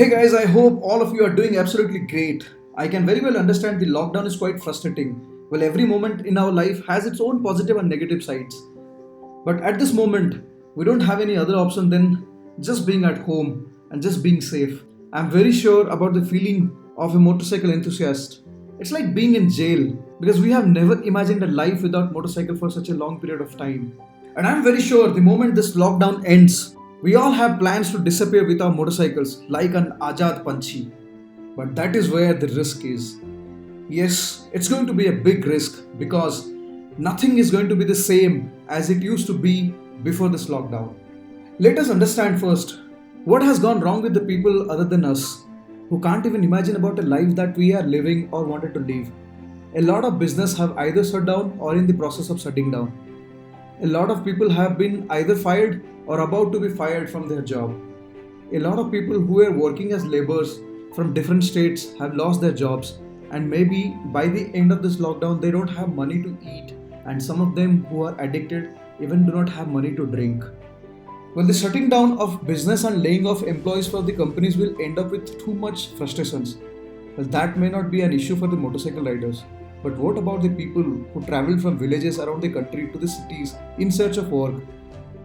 Hey guys, I hope all of you are doing absolutely great. I can very well understand the lockdown is quite frustrating. Well, every moment in our life has its own positive and negative sides. But at this moment, we don't have any other option than just being at home and just being safe. I'm very sure about the feeling of a motorcycle enthusiast. It's like being in jail because we have never imagined a life without motorcycle for such a long period of time. And I'm very sure the moment this lockdown ends, we all have plans to disappear with our motorcycles like an Ajad Panchi. But that is where the risk is. Yes, it's going to be a big risk because nothing is going to be the same as it used to be before this lockdown. Let us understand first what has gone wrong with the people other than us who can't even imagine about a life that we are living or wanted to live. A lot of business have either shut down or in the process of shutting down. A lot of people have been either fired or about to be fired from their job. A lot of people who were working as laborers from different states have lost their jobs, and maybe by the end of this lockdown they don't have money to eat, and some of them who are addicted even do not have money to drink. Well, the shutting down of business and laying off employees for the companies will end up with too much frustrations. Well, that may not be an issue for the motorcycle riders. But what about the people who travel from villages around the country to the cities in search of work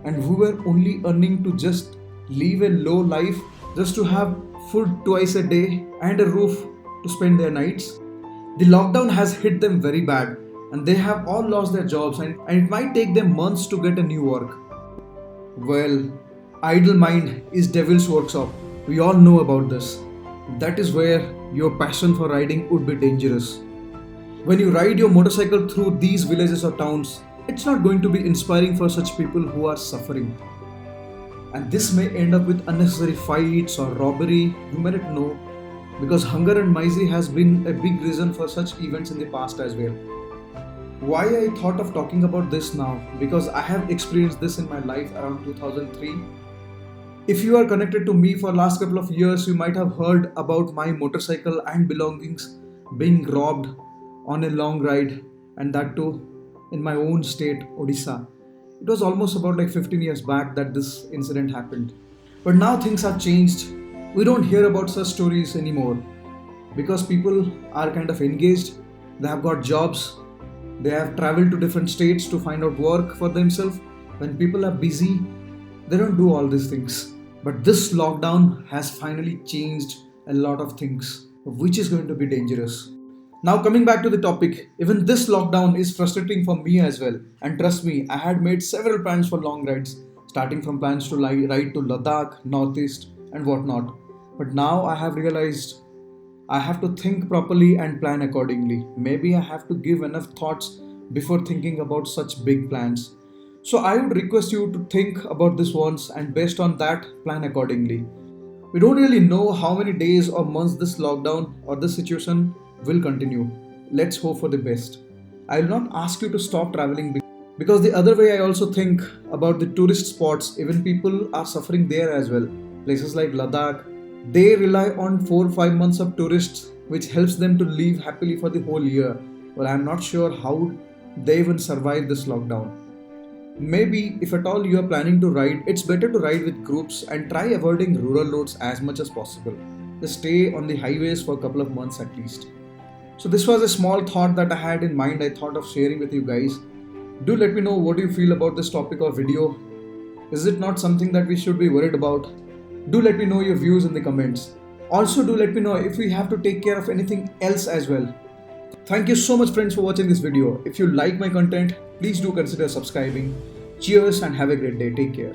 and who were only earning to just live a low life just to have food twice a day and a roof to spend their nights? The lockdown has hit them very bad and they have all lost their jobs, and it might take them months to get a new work. Well, idle mind is devil's workshop. We all know about this. That is where your passion for riding would be dangerous. When you ride your motorcycle through these villages or towns, it's not going to be inspiring for such people who are suffering. And this may end up with unnecessary fights or robbery, you may not know, because hunger and misery has been a big reason for such events in the past as well. Why I thought of talking about this now? Because I have experienced this in my life around 2003. If you are connected to me for last couple of years, you might have heard about my motorcycle and belongings being robbed on a long ride, and that too in my own state, Odisha. It was almost about like 15 years back that this incident happened. But now things have changed. We don't hear about such stories anymore because people are kind of engaged, they have got jobs, they have traveled to different states to find out work for themselves. When people are busy, they don't do all these things. But this lockdown has finally changed a lot of things, which is going to be dangerous. Now, coming back to the topic, even this lockdown is frustrating for me as well. And trust me, I had made several plans for long rides, starting from plans to ride to Ladakh, Northeast, and whatnot. But now I have realized I have to think properly and plan accordingly. Maybe I have to give enough thoughts before thinking about such big plans. So I would request you to think about this once and based on that, plan accordingly. We don't really know how many days or months this lockdown or this situation will continue. Let's hope for the best. I will not ask you to stop traveling because the other way I also think about the tourist spots, even people are suffering there as well. Places like Ladakh, they rely on 4 or 5 months of tourists, which helps them to live happily for the whole year. Well, I'm not sure how they even survive this lockdown. Maybe if at all you are planning to ride, it's better to ride with groups and try avoiding rural roads as much as possible. Just stay on the highways for a couple of months at least. So this was a small thought that I had in mind. I thought of sharing with you guys. Do let me know what you feel about this topic or video. Is it not something that we should be worried about? Do let me know your views in the comments. Also do let me know if we have to take care of anything else as well. Thank you so much friends for watching this video. If you like my content, please do consider subscribing. Cheers and have a great day. Take care.